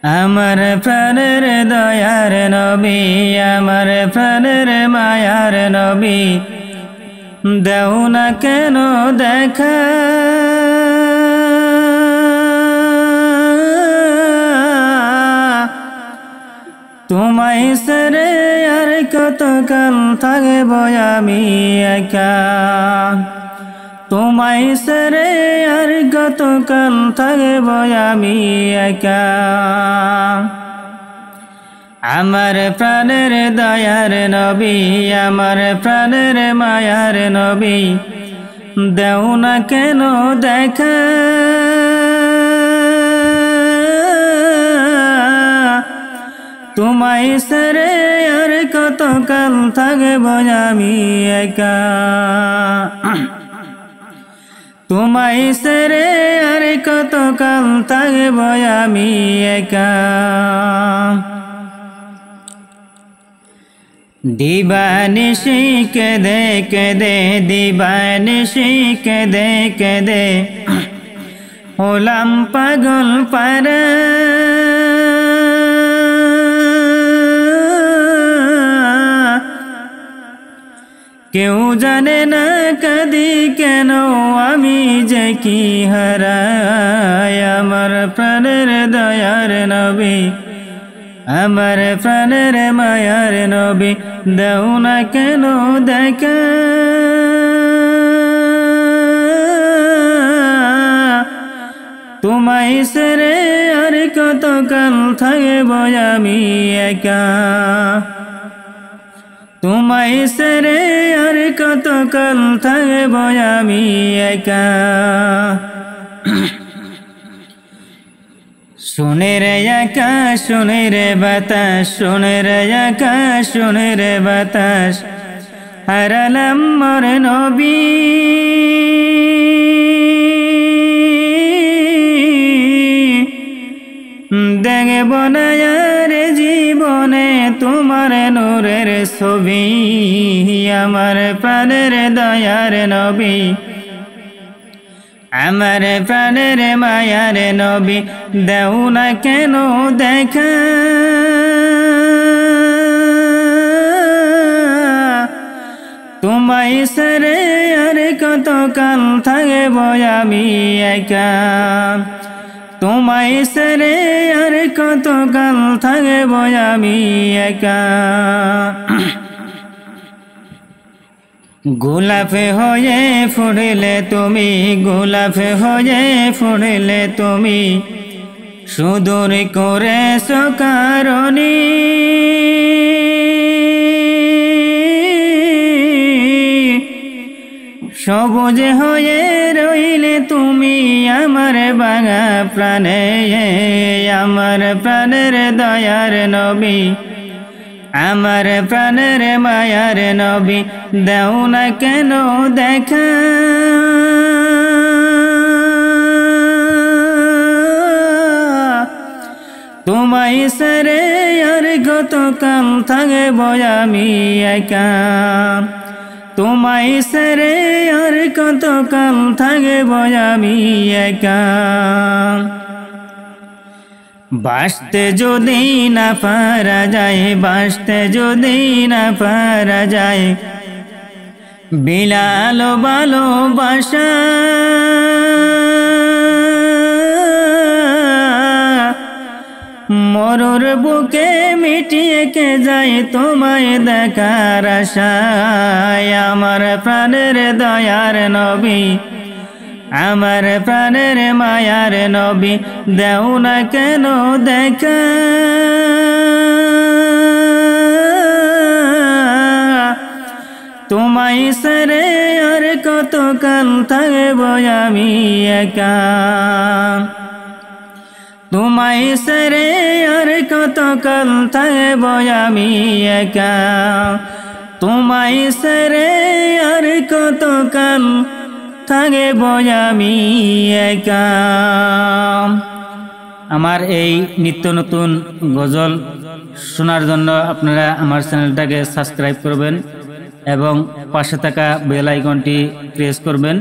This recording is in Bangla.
আমার প্রাণের দয়ার নবী, আমার প্রাণের মায়ার নবী, দেও না কেন দেখা। তোমায় ছেড়ে আর কতকাল থাকব আমি একা, তোমায় ছেড়ে আর কতকাল থাকব আমি একা। আমার প্রাণের দয়ার নবী, আমার প্রাণের মায়ার নবী, দেও না কেন দেখা। তোমায় ছেড়ে আর কতকাল থাকব আমি একা, তোমায় ছেড়ে আর কতকাল থাকব আমি একা। দিবানিশি কেঁদে কেঁদে, দিবানিশি কেঁদে কেঁদে হলাম পাগল পারা। কেউ জানে না কাঁদি কেন, আমি যে কি হারাই। আমার প্রাণের দয়ার নবী, আমার প্রাণের মায়ার নবী, দেও না কেন দেখা। তোমায় ছেড়ে আর কতকাল থাকব আমি একা, তোমায় ছেড়ে আর কতকাল থাকব আমি একা। শুনে রে আকাশ, শুনে রে বাতাস, শুনে রে আকাশ, শুনে রে বাতাস, হারালাম মোর নবী। দেখব না আর জীবনে তোমার নূরের ছবি। আমার প্রাণের দয়ার নবী, আমার প্রাণের মায়ার নবী, দেও না কেন দেখা। তোমায় ছেড়ে আর কতকাল থাকব আমি একা, তোমায় ছেড়ে আর কতকাল থাকব আমি একা। গোলাপ হয়ে ফুটলে তুমি, গোলাপ হয়ে ফুটলে তুমি, সুদূর করেছ কারণী। সবুজ হয়ে রইলে তুমি আমার বাঙা প্রাণে। আমার প্রাণের দয়ার নবী, আমার প্রাণের মায়ার নবী, দেও না কেন দেখা। তোমায় ছেড়ে আর কতকাল থাকব আমি একা, তোমায় ছেড়ে আর কতকাল থাকব আমি একা। বাঁচতে যদি না পারা যায়, বাঁচতে যদি না পারা যায়, বিলাল ভালোবাসা। মরুর বুকে মিটিয়ে কে যায় তোমায় দেখার আশায়। আমার প্রাণের দয়ার নবী, আমার প্রাণের মায়ার নবী, দেও না কেন দেখা। তোমায় ছেড়ে আর কতকাল থাকব আমি একা, তোমায় ছেড়ে আর কতকাল থাকব আমি একা, তোমায় ছেড়ে আর কতকাল থাকব আমি একা। আমার এই নিত্য নতুন গজল শোনার জন্য আপনারা আমার চ্যানেলটাকে সাবস্ক্রাইব করবেন এবং পাশে থাকা বেল আইকনটি প্রেস করবেন।